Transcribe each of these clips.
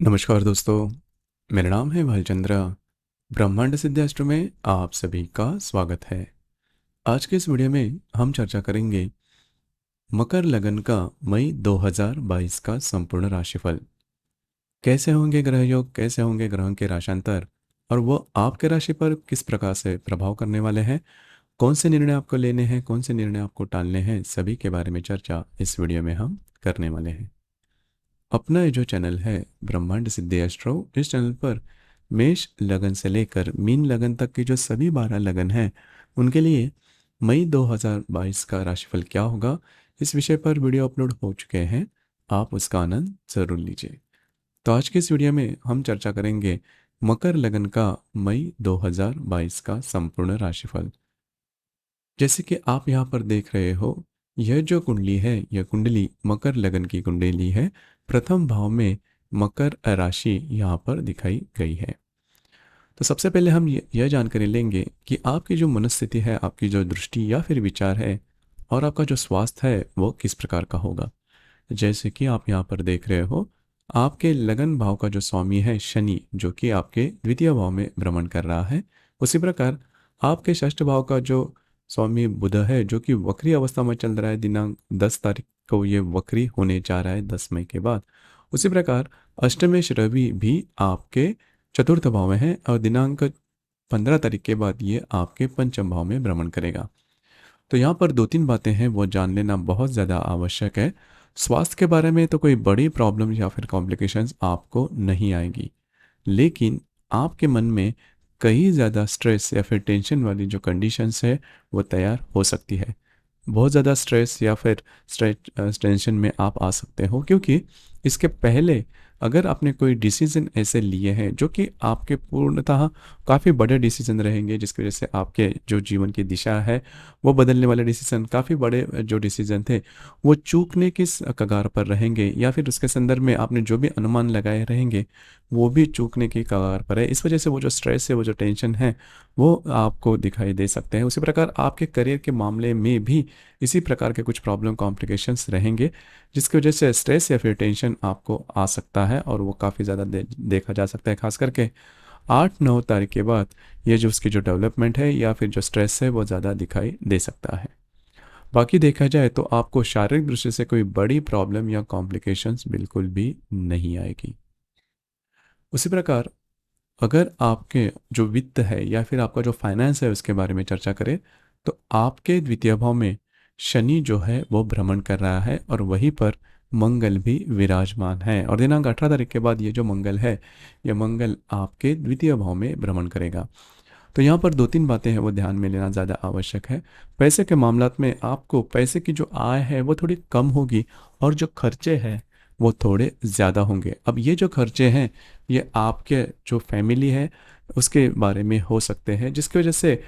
नमस्कार दोस्तों, मेरा नाम है भालचंद्र। ब्रह्मांड सिद्धाश्रम में आप सभी का स्वागत है। आज के इस वीडियो में हम चर्चा करेंगे मकर लगन का मई 2022 का संपूर्ण राशिफल। कैसे होंगे ग्रह योग, कैसे होंगे ग्रहों के राशांतर और वो आपके राशि पर किस प्रकार से प्रभाव करने वाले हैं, कौन से निर्णय आपको लेने हैं, कौन से निर्णय आपको टालने हैं, सभी के बारे में चर्चा इस वीडियो में हम करने वाले हैं। अपना ये जो चैनल है ब्रह्मांड सिद्धि एस्ट्रो, इस चैनल पर मेष लगन से लेकर मीन लगन तक के जो सभी 12 लगन हैं उनके लिए मई 2022 का राशिफल क्या होगा, इस विषय पर वीडियो अपलोड हो चुके हैं। आप उसका आनंद जरूर लीजिए। तो आज के इस वीडियो में हम चर्चा करेंगे मकर लगन का मई 2022 का संपूर्ण राशिफल। जैसे कि आप यहाँ पर देख रहे हो, यह जो कुंडली है यह कुंडली मकर लगन की कुंडली है। प्रथम भाव में मकर राशि यहाँ पर दिखाई गई है। तो सबसे पहले हम यह जानकारी लेंगे कि आपकी जो मनस्थिति है, आपकी जो दृष्टि या फिर विचार है और आपका जो स्वास्थ्य है वो किस प्रकार का होगा। जैसे कि आप यहाँ पर देख रहे हो, आपके लगन भाव का जो स्वामी है शनि, जो कि आपके द्वितीय भाव में भ्रमण कर रहा है। उसी प्रकार आपके षष्ठ भाव का जो स्वामी बुध है, जो कि वक्री अवस्था में चल रहा है, दिनांक 10 तारीख को ये वक्री होने जा रहा है 10 मई के बाद। उसी प्रकार अष्टमेश रवि भी आपके चतुर्थ भाव में है और दिनांक 15 तारीख के बाद ये आपके पंचम भाव में भ्रमण करेगा। तो यहाँ पर दो तीन बातें हैं वो जान लेना बहुत ज़्यादा आवश्यक है। स्वास्थ्य के बारे में तो कोई बड़ी प्रॉब्लम या फिर कॉम्प्लिकेशंस आपको नहीं आएगी, लेकिन आपके मन में कई ज़्यादा स्ट्रेस या फिर टेंशन वाली जो कंडीशंस है वो तैयार हो सकती है। बहुत ज़्यादा स्ट्रेस या फिर स्ट्रेस टेंशन में आप आ सकते हो, क्योंकि इसके पहले अगर आपने कोई डिसीजन ऐसे लिए हैं जो कि आपके पूर्णतः काफ़ी बड़े डिसीजन रहेंगे, जिसकी वजह से आपके जो जीवन की दिशा है वो बदलने वाले डिसीजन, काफ़ी बड़े जो डिसीजन थे वो चूकने की कगार पर रहेंगे, या फिर उसके संदर्भ में आपने जो भी अनुमान लगाए रहेंगे वो भी चूकने की कगार पर है। इस वजह से वो जो स्ट्रेस है, वो जो टेंशन है, वो आपको दिखाई दे सकते हैं। उसी प्रकार आपके करियर के मामले में भी इसी प्रकार के कुछ प्रॉब्लम कॉम्प्लिकेशंस रहेंगे, जिसकी वजह से स्ट्रेस या फिर टेंशन आपको आ सकता है और वो काफ़ी ज़्यादा देखा जा सकता है। खास करके 8-9 तारीख के बाद ये जो उसकी जो डेवलपमेंट है या फिर जो स्ट्रेस है वो ज़्यादा दिखाई दे सकता है। बाकी देखा जाए तो आपको शारीरिक दृष्टि से कोई बड़ी प्रॉब्लम या कॉम्प्लिकेशंस बिल्कुल भी नहीं आएगी। उसी प्रकार अगर आपके जो वित्त है या फिर आपका जो फाइनेंस है उसके बारे में चर्चा करें, तो आपके द्वितीय भाव में शनि जो है वो भ्रमण कर रहा है और वहीं पर मंगल भी विराजमान है, और दिनांक 18 तारीख के बाद ये जो मंगल है, ये मंगल आपके द्वितीय भाव में भ्रमण करेगा। तो यहाँ पर दो तीन बातें हैं वो ध्यान में लेना ज़्यादा आवश्यक है। पैसे के मामलात में आपको पैसे की जो आय है वो थोड़ी कम होगी और जो खर्चे हैं वो थोड़े ज़्यादा होंगे। अब ये जो खर्चे हैं ये आपके जो फैमिली है उसके बारे में हो सकते हैं, जिसकी वजह से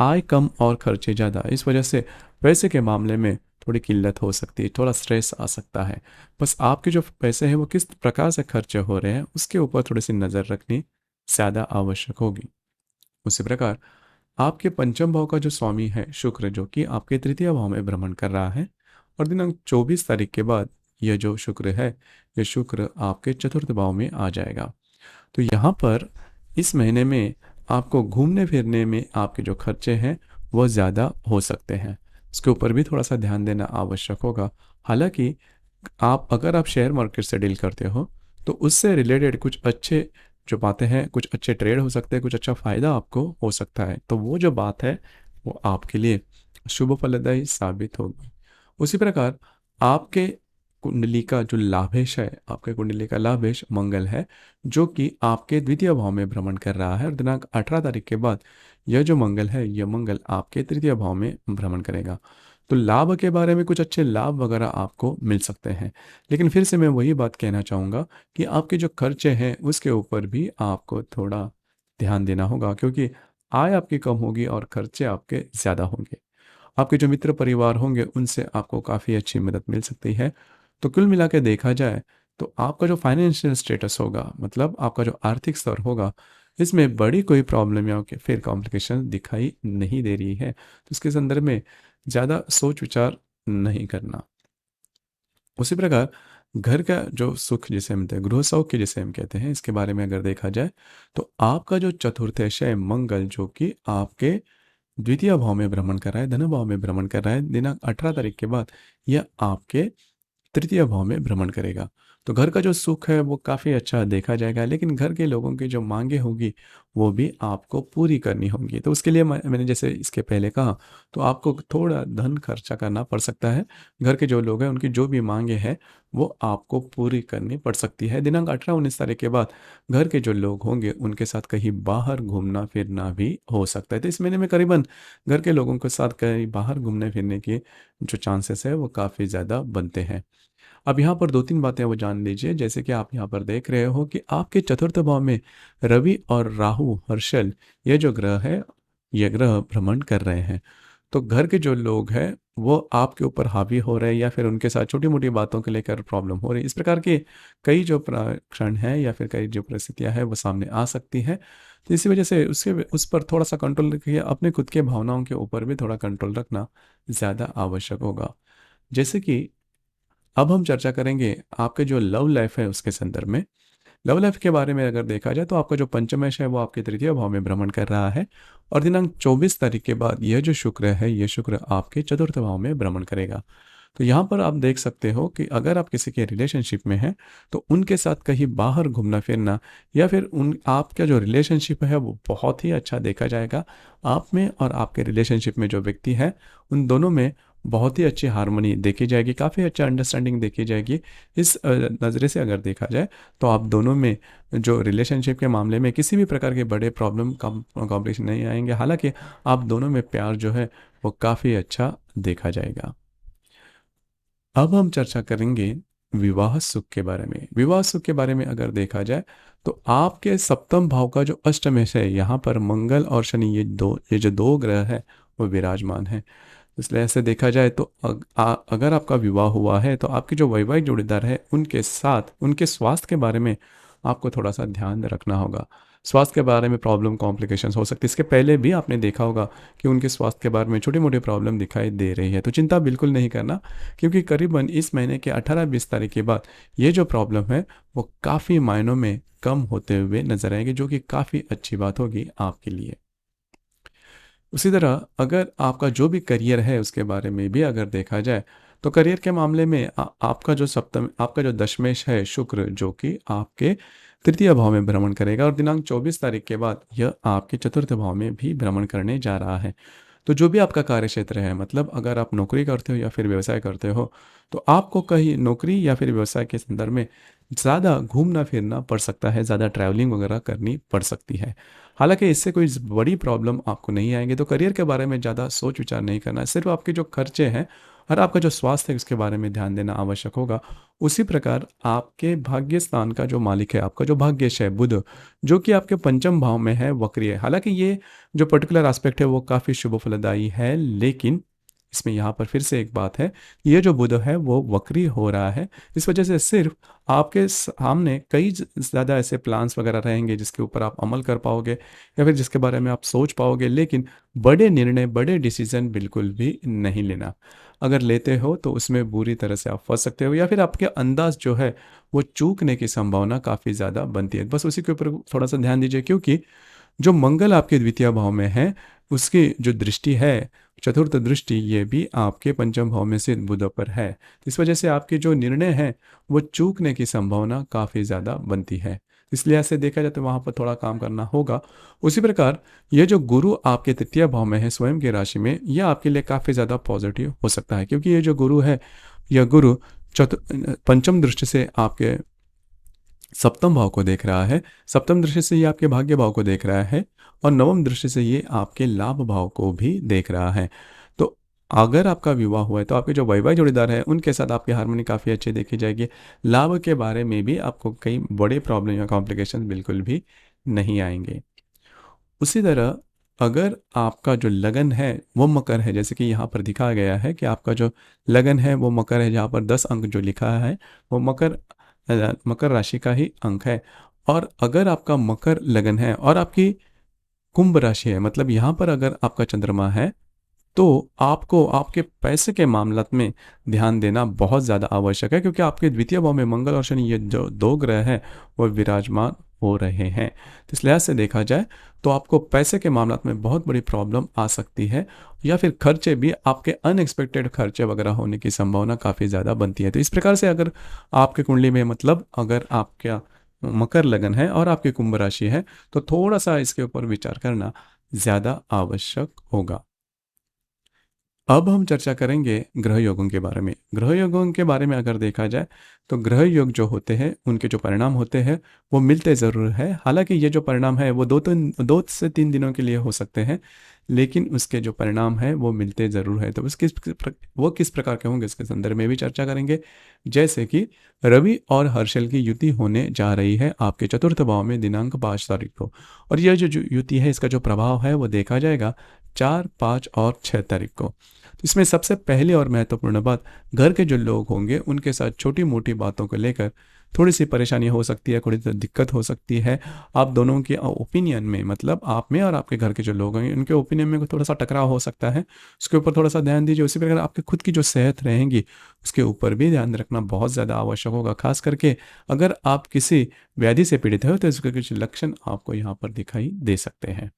आय कम और खर्चे ज़्यादा, इस वजह से पैसे के मामले में थोड़ी किल्लत हो सकती है, थोड़ा स्ट्रेस आ सकता है। बस आपके जो पैसे हैं वो किस प्रकार से खर्चे हो रहे हैं उसके ऊपर थोड़ी सी नज़र रखनी ज़्यादा आवश्यक होगी। उसी प्रकार आपके पंचम भाव का जो स्वामी है शुक्र, जो कि आपके तृतीय भाव में भ्रमण कर रहा है, और दिनांक 24 तारीख के बाद यह जो शुक्र है, यह शुक्र आपके चतुर्थ भाव में आ जाएगा। तो यहाँ पर इस महीने में आपको घूमने फिरने में आपके जो खर्चे हैं वो ज़्यादा हो सकते हैं। उसके ऊपर भी थोड़ा सा ध्यान देना आवश्यक होगा। हालांकि अगर आप शेयर मार्केट से डील करते हो तो उससे रिलेटेड कुछ अच्छे जो बातें हैं, कुछ अच्छे ट्रेड हो सकते हैं, कुछ अच्छा फायदा आपको हो सकता है, तो वो जो बात है वो आपके लिए शुभ फलदायी साबित होगी। उसी प्रकार आपके कुंडली का जो लाभेश है, आपके कुंडली का लाभेश मंगल है, जो कि आपके द्वितीय भाव में भ्रमण कर रहा है, और दिनांक 18 तारीख के बाद यह जो मंगल है, यह मंगल आपके तृतीय भाव में भ्रमण करेगा। तो लाभ के बारे में कुछ अच्छे लाभ वगैरह आपको मिल सकते हैं, लेकिन फिर से मैं वही बात कहना चाहूँगा कि आपके जो खर्चे हैं उसके ऊपर भी आपको थोड़ा ध्यान देना होगा, क्योंकि आय आपकी कम होगी और खर्चे आपके ज़्यादा होंगे। आपके जो मित्र परिवार होंगे उनसे आपको काफ़ी अच्छी मदद मिल सकती है। तो कुल मिला के देखा जाए तो आपका जो फाइनेंशियल स्टेटस होगा, मतलब आपका जो आर्थिक स्तर होगा, इसमें बड़ी कोई प्रॉब्लम या फिर कॉम्प्लिकेशन दिखाई नहीं दे रही है। तो इसके संदर्भ में ज़्यादा सोच विचार नहीं करना। उसी प्रकार घर का जो सुख जिसे हम कहते हैं, गृह सौख्य जिसे हम कहते हैं, इसके बारे में अगर देखा जाए तो आपका जो चतुर्थेशय मंगल जो कि आपके द्वितीय भाव में भ्रमण कर रहा है, धन भाव में भ्रमण कर रहा है, दिनांक 18 तारीख के बाद यह आपके तृतीय भाव में भ्रमण करेगा। तो घर का जो सुख है वो काफ़ी अच्छा देखा जाएगा, लेकिन घर के लोगों की जो मांगे होगी वो भी आपको पूरी करनी होंगी। तो उसके लिए मैंने जैसे इसके पहले कहा, तो आपको थोड़ा धन खर्चा करना पड़ सकता है। घर के जो लोग हैं उनकी जो भी मांगे हैं वो आपको पूरी करनी पड़ सकती है। दिनांक 18-19 तारीख के बाद घर के जो लोग होंगे उनके साथ कहीं बाहर घूमना फिरना भी हो सकता है। तो इस महीने में करीबन घर के लोगों के साथ कहीं बाहर घूमने फिरने के जो चांसेस है वो काफ़ी ज़्यादा बनते हैं। अब यहाँ पर 2-3 बातें वो जान लीजिए, जैसे कि आप यहाँ पर देख रहे हो कि आपके चतुर्थ भाव में रवि और राहु, हर्षल, ये जो ग्रह है, ये ग्रह भ्रमण कर रहे हैं। तो घर के जो लोग हैं वो आपके ऊपर हावी हो रहे हैं या फिर उनके साथ छोटी-मोटी बातों को लेकर प्रॉब्लम हो रही है। इस प्रकार के कई जो क्षण हैं या फिर कई जो परिस्थितियाँ हैं वो सामने आ सकती हैं। तो इसी वजह से उसके उस पर थोड़ा-सा कंट्रोल रखिए, अपने खुद के भावनाओं के ऊपर भी थोड़ा कंट्रोल रखना ज़्यादा आवश्यक होगा। जैसे कि अब हम चर्चा करेंगे आपके जो लव लाइफ है उसके संदर्भ में। लव लाइफ के बारे में अगर देखा जाए तो आपका जो पंचमेश है वो आपके तृतीय भाव में भ्रमण कर रहा है और दिनांक 24 तारीख के बाद यह जो शुक्र है ये शुक्र आपके चतुर्थ भाव में भ्रमण करेगा। तो यहाँ पर आप देख सकते हो कि अगर आप किसी के रिलेशनशिप में हैं तो उनके साथ कहीं बाहर घूमना फिरना या फिर उन आपका जो रिलेशनशिप है वो बहुत ही अच्छा देखा जाएगा। आप में और आपके रिलेशनशिप में जो व्यक्ति है उन दोनों में बहुत ही अच्छी हार्मनी देखी जाएगी, काफ़ी अच्छा अंडरस्टैंडिंग देखी जाएगी। इस नज़रे से अगर देखा जाए तो आप दोनों में जो रिलेशनशिप के मामले में किसी भी प्रकार के बड़े प्रॉब्लम कॉम्प्लिकेशन नहीं आएंगे। हालांकि आप दोनों में प्यार जो है वो काफ़ी अच्छा देखा जाएगा। अब हम चर्चा करेंगे विवाह सुख के बारे में। विवाह सुख के बारे में अगर देखा जाए तो आपके सप्तम भाव का जो अष्टमेश है यहाँ पर मंगल और शनि ये जो दो ग्रह है वो विराजमान है। इसलिए ऐसे देखा जाए तो अगर आपका विवाह हुआ है तो आपके जो वैवाहिक जोड़ीदार है उनके साथ उनके स्वास्थ्य के बारे में आपको थोड़ा सा ध्यान रखना होगा। स्वास्थ्य के बारे में प्रॉब्लम कॉम्प्लिकेशंस हो सकती है। इसके पहले भी आपने देखा होगा कि उनके स्वास्थ्य के बारे में छोटी मोटी प्रॉब्लम दिखाई दे रही है, तो चिंता बिल्कुल नहीं करना, क्योंकि करीबन इस महीने के 18-20 तारीख के बाद ये जो प्रॉब्लम है वो काफ़ी मायनों में कम होते हुए नजर आएंगे, जो कि काफ़ी अच्छी बात होगी आपके लिए। उसी तरह अगर आपका जो भी करियर है उसके बारे में भी अगर देखा जाए तो करियर के मामले में आपका जो दशमेश है शुक्र जो कि आपके तृतीय भाव में भ्रमण करेगा और दिनांक 24 तारीख के बाद यह आपके चतुर्थ भाव में भी भ्रमण करने जा रहा है। तो जो भी आपका कार्य क्षेत्र है, मतलब अगर आप नौकरी करते हो या फिर व्यवसाय करते हो, तो आपको कहीं नौकरी या फिर व्यवसाय के संदर्भ में ज़्यादा घूमना फिरना पड़ सकता है, ज़्यादा ट्रैवलिंग वगैरह करनी पड़ सकती है। हालांकि इससे कोई बड़ी प्रॉब्लम आपको नहीं आएंगे। तो करियर के बारे में ज़्यादा सोच विचार नहीं करना है, सिर्फ आपके जो खर्चे हैं और आपका जो स्वास्थ्य है उसके बारे में ध्यान देना आवश्यक होगा। उसी प्रकार आपके भाग्य स्थान का जो मालिक है, आपका जो भाग्यश है बुध, जो कि आपके पंचम भाव में है, वक्री है। हालांकि ये जो पर्टिकुलर एस्पेक्ट है वो काफ़ी शुभ फलदायी है, लेकिन इसमें यहाँ पर फिर से एक बात है, ये जो बुध है वो वक्री हो रहा है। इस वजह से सिर्फ आपके सामने कई ज़्यादा ऐसे प्लान्स वगैरह रहेंगे जिसके ऊपर आप अमल कर पाओगे या फिर जिसके बारे में आप सोच पाओगे, लेकिन बड़े निर्णय बड़े डिसीजन बिल्कुल भी नहीं लेना। अगर लेते हो तो उसमें बुरी तरह से आप फंस सकते हो या फिर आपके अंदाज जो है वो चूकने की संभावना काफ़ी ज़्यादा बनती है। बस उसी के ऊपर थोड़ा सा ध्यान दीजिए, क्योंकि जो मंगल आपके द्वितीय भाव में है उसकी जो दृष्टि है, चतुर्थ दृष्टि, ये भी आपके पंचम भाव में से बुध पर है। इस वजह से आपके जो निर्णय हैं वो चूकने की संभावना काफ़ी ज़्यादा बनती है। इसलिए ऐसे देखा जाए तो वहाँ पर थोड़ा काम करना होगा। उसी प्रकार ये जो गुरु आपके तृतीय भाव में है स्वयं की राशि में, यह आपके लिए काफ़ी ज़्यादा पॉजिटिव हो सकता है, क्योंकि ये जो गुरु है, यह गुरु पंचम दृष्टि से आपके सप्तम भाव को देख रहा है। सप्तम दृष्टि से ये आपके भाग्य भाव को देख रहा है और नवम दृष्टि से ये आपके लाभ भाव को भी देख रहा है। तो अगर आपका विवाह हुआ है तो आपके जो वैवाहिक जोड़ीदार है उनके साथ आपकी हार्मनी काफ़ी अच्छी देखी जाएगी। लाभ के बारे में भी आपको कई बड़े प्रॉब्लम या कॉम्प्लिकेशन बिल्कुल भी नहीं आएंगे। उसी तरह अगर आपका जो लगन है वो मकर है, जैसे कि यहाँ पर दिखाया गया है कि आपका जो लगन है वो मकर है, जहाँ पर 10 अंक जो लिखा है वो मकर राशि का ही अंक है। और अगर आपका मकर लगन है और आपकी कुंभ राशि है, मतलब यहाँ पर अगर आपका चंद्रमा है तो आपको आपके पैसे के मामलात में ध्यान देना बहुत ज़्यादा आवश्यक है, क्योंकि आपके द्वितीय भाव में मंगल और शनि, ये जो दो ग्रह हैं, वो विराजमान हो रहे हैं। तो इस लिहाज से देखा जाए तो आपको पैसे के मामलात में बहुत बड़ी प्रॉब्लम आ सकती है, या फिर खर्चे भी, आपके अनएक्सपेक्टेड खर्चे वगैरह होने की संभावना काफ़ी ज़्यादा बनती है। तो इस प्रकार से अगर आपके कुंडली में, मतलब अगर आपका मकर लगन है और आपकी कुंभ राशि है, तो थोड़ा सा इसके ऊपर विचार करना ज़्यादा आवश्यक होगा। अब हम चर्चा करेंगे ग्रह योगों के बारे में। ग्रह योगों के बारे में अगर देखा जाए तो ग्रह योग जो होते हैं, उनके जो परिणाम होते हैं वो मिलते ज़रूर है। हालांकि ये जो परिणाम है वो 2 से 3 दिनों के लिए हो सकते हैं, लेकिन उसके जो परिणाम है वो मिलते ज़रूर है। तो वो किस प्रकार के होंगे, इसके संदर्भ में भी चर्चा करेंगे। जैसे कि रवि और हर्षल की युति होने जा रही है आपके चतुर्थ भाव में दिनांक 5 तारीख को। और यह जो युति है, इसका जो प्रभाव है वो देखा जाएगा 4, 5 और 6 तारीख को। तो इसमें सबसे पहली और महत्वपूर्ण बात, घर के जो लोग होंगे उनके साथ छोटी मोटी बातों को लेकर थोड़ी सी परेशानी हो सकती है, थोड़ी सी दिक्कत हो सकती है। आप दोनों के ओपिनियन में, मतलब आप में और आपके घर के जो लोग हैं, उनके ओपिनियन में थोड़ा सा टकराव हो सकता है। उसके ऊपर थोड़ा सा ध्यान दीजिए। उसी प्रकार आपकी खुद की जो सेहत रहेंगी, उसके ऊपर भी ध्यान रखना बहुत ज़्यादा आवश्यक होगा। खास करके अगर आप किसी व्याधि से पीड़ित हो तो इसके कुछ लक्षण आपको यहाँ पर दिखाई दे सकते हैं।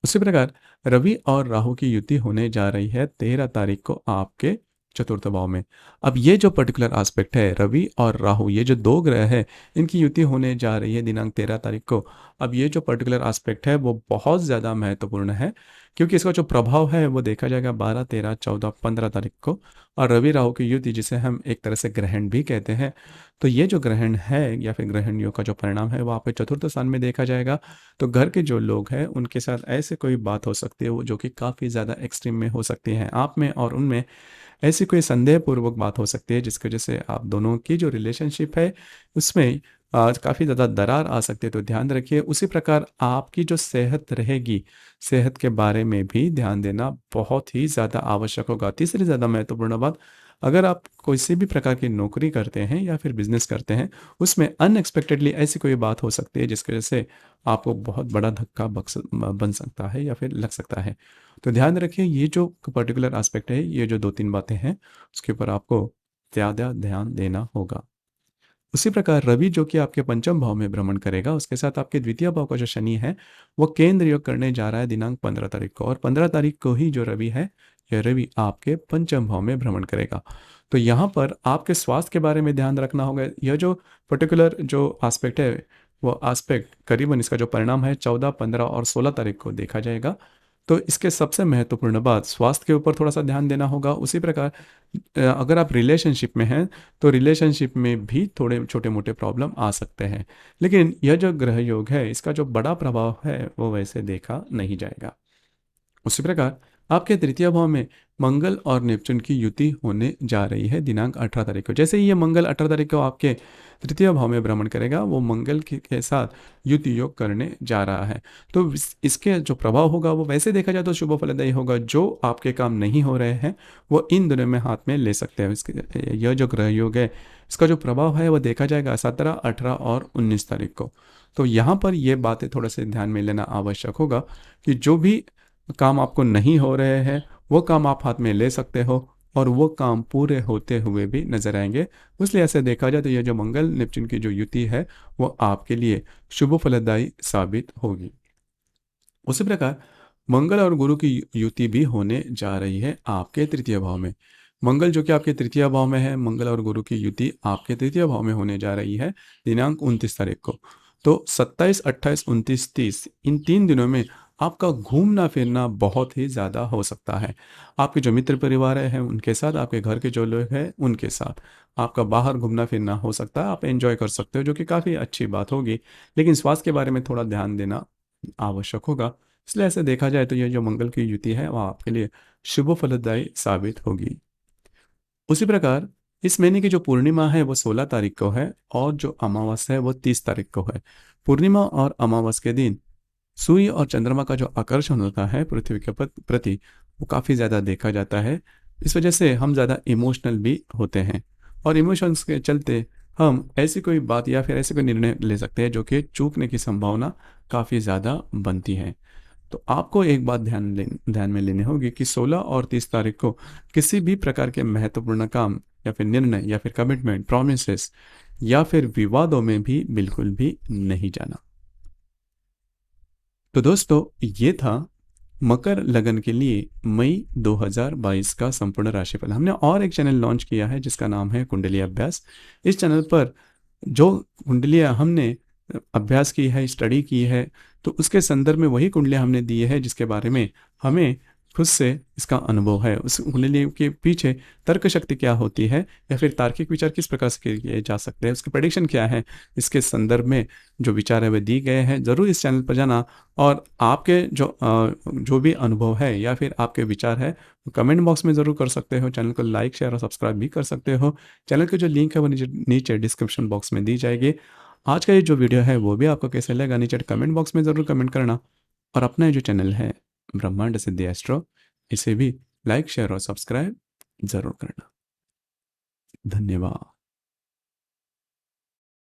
उसी प्रकार रवि और राहु की युति होने जा रही है 13 तारीख को आपके चतुर्थ भाव में। अब ये जो पर्टिकुलर एस्पेक्ट है, रवि और राहु, ये जो दो ग्रह है, इनकी युति होने जा रही है दिनांक 13 तारीख को। अब ये जो पर्टिकुलर एस्पेक्ट है वो बहुत ज़्यादा महत्वपूर्ण है, क्योंकि इसका जो प्रभाव है वो देखा जाएगा 12, 13, 14, 15 तारीख को। और रवि राहु की युति, जिसे हम एक तरह से ग्रहण भी कहते हैं, तो ये जो ग्रहण है या फिर ग्रहण योग का जो परिणाम है वो आपके चतुर्थ स्थान में देखा जाएगा। तो घर के जो लोग हैं उनके साथ ऐसे कोई बात हो सकती है वो जो कि काफ़ी ज़्यादा एक्सट्रीम में हो सकती है। आप में और उनमें ऐसी कोई संदेहपूर्वक बात हो सकती है जिसकी वजह से आप दोनों की जो रिलेशनशिप है उसमें आज काफ़ी ज़्यादा दरार आ सकती है। तो ध्यान रखिए। उसी प्रकार आपकी जो सेहत रहेगी, सेहत के बारे में भी ध्यान देना बहुत ही ज़्यादा आवश्यक होगा। तीसरी ज़्यादा महत्वपूर्ण बात, अगर आप कोई भी प्रकार की नौकरी करते हैं या फिर बिजनेस करते हैं, उसमें अनएक्सपेक्टेडली ऐसी कोई बात हो सकती है जिसकी वजह से आपको बहुत बड़ा धक्का बन सकता है या फिर लग सकता है। तो ध्यान रखिए, ये जो पर्टिकुलर एस्पेक्ट है, ये जो 2-3 बातें हैं, उसके ऊपर आपको ज़्यादा ध्यान देना होगा। उसी प्रकार रवि जो कि आपके पंचम भाव में भ्रमण करेगा, उसके साथ आपके द्वितीय भाव का जो शनि है वो केंद्र योग करने जा रहा है दिनांक 15 तारीख को। और 15 तारीख को ही जो रवि है, यह रवि आपके पंचम भाव में भ्रमण करेगा। तो यहाँ पर आपके स्वास्थ्य के बारे में ध्यान रखना होगा। यह जो पर्टिकुलर जो एस्पेक्ट है, वो एस्पेक्ट करीबन, इसका जो परिणाम है 14, 15 और 16 तारीख को देखा जाएगा। तो इसके सबसे महत्वपूर्ण बात, स्वास्थ्य के ऊपर थोड़ा सा ध्यान देना होगा। उसी प्रकार अगर आप रिलेशनशिप में हैं तो रिलेशनशिप में भी थोड़े छोटे मोटे प्रॉब्लम आ सकते हैं, लेकिन यह जो ग्रह योग है इसका जो बड़ा प्रभाव है वो वैसे देखा नहीं जाएगा। उसी प्रकार आपके तृतीय भाव में मंगल और नेपच्यून की युति होने जा रही है दिनांक 18 तारीख को। जैसे ही ये मंगल 18 तारीख को आपके तृतीय भाव में भ्रमण करेगा, वो मंगल के साथ युति योग करने जा रहा है। तो इसके जो प्रभाव होगा वो वैसे देखा जाए तो शुभ फलदायी होगा। जो आपके काम नहीं हो रहे हैं वो इन दिनों में हाथ में ले सकते हैं। इसके यह जो ग्रह योग है, इसका जो प्रभाव है वो देखा जाएगा 17, 18 और 19 तारीख को। तो यहाँ पर ये बातें थोड़ा से ध्यान में लेना आवश्यक होगा कि जो भी काम आपको नहीं हो रहे हैं वो काम आप हाथ में ले सकते हो, और वो काम पूरे होते हुए भी नजर आएंगे। इसलिए ऐसे देखा जाए तो यह जो मंगल नेपच्यून की जो युति है वो आपके लिए शुभ फलदायी साबित होगी। उसी प्रकार मंगल और गुरु की युति भी होने जा रही है आपके तृतीय भाव में। मंगल जो कि आपके तृतीय भाव में है, मंगल और गुरु की युति आपके तृतीय भाव में होने जा रही है दिनांक 29 तारीख को। तो 27, 28, 29, 30 इन 3 दिनों में आपका घूमना फिरना बहुत ही ज़्यादा हो सकता है। आपके जो मित्र परिवार हैं उनके साथ, आपके घर के जो लोग हैं उनके साथ आपका बाहर घूमना फिरना हो सकता है। आप एंजॉय कर सकते हो, जो कि काफ़ी अच्छी बात होगी। लेकिन स्वास्थ्य के बारे में थोड़ा ध्यान देना आवश्यक होगा। इसलिए ऐसे देखा जाए तो ये जो मंगल की युति है वह आपके लिए शुभ फलदायी साबित होगी। उसी प्रकार इस महीने की जो पूर्णिमा है वो 16 तारीख को है, और जो अमावस है वो 30 तारीख को है। पूर्णिमा और अमावस के दिन सूर्य और चंद्रमा का जो आकर्षण होता है पृथ्वी के प्रति, वो काफ़ी ज़्यादा देखा जाता है। इस वजह से हम ज़्यादा इमोशनल भी होते हैं, और इमोशंस के चलते हम ऐसी कोई बात या फिर ऐसे कोई निर्णय ले सकते हैं जो कि चूकने की संभावना काफ़ी ज़्यादा बनती है। तो आपको एक बात ध्यान में लेनी होगी कि 16 और 30 तारीख को किसी भी प्रकार के महत्वपूर्ण काम या फिर निर्णय या फिर कमिटमेंट, प्रोमिसेस या फिर विवादों में भी बिल्कुल भी नहीं जाना। तो दोस्तों, ये था मकर लगन के लिए मई 2022 का संपूर्ण राशिफल। हमने और एक चैनल लॉन्च किया है जिसका नाम है कुंडली अभ्यास। इस चैनल पर जो कुंडलियाँ हमने अभ्यास की है, स्टडी की है, तो उसके संदर्भ में वही कुंडलियाँ हमने दी है जिसके बारे में हमें खुद से इसका अनुभव है। उस कुंडली के पीछे तर्क शक्ति क्या होती है या फिर तार्किक विचार किस प्रकार से किए जा सकते हैं, उसकी प्रेडिक्शन क्या है, इसके संदर्भ में जो विचार है वे दिए गए हैं। ज़रूर इस चैनल पर जाना और आपके जो भी अनुभव है या फिर आपके विचार है कमेंट बॉक्स में ज़रूर कर सकते हो। चैनल को लाइक, शेयर और सब्सक्राइब भी कर सकते हो। चैनल की जो लिंक है वो नीचे नीचे डिस्क्रिप्शन बॉक्स में दी जाएगी। आज का ये जो वीडियो है वो भी आपको कैसे लगा नीचे कमेंट बॉक्स में ज़रूर कमेंट करना। और अपना ये जो चैनल है ब्रह्मांड सिद्धि एस्ट्रो, इसे भी लाइक, शेयर और सब्सक्राइब ज़रूर करना। धन्यवाद।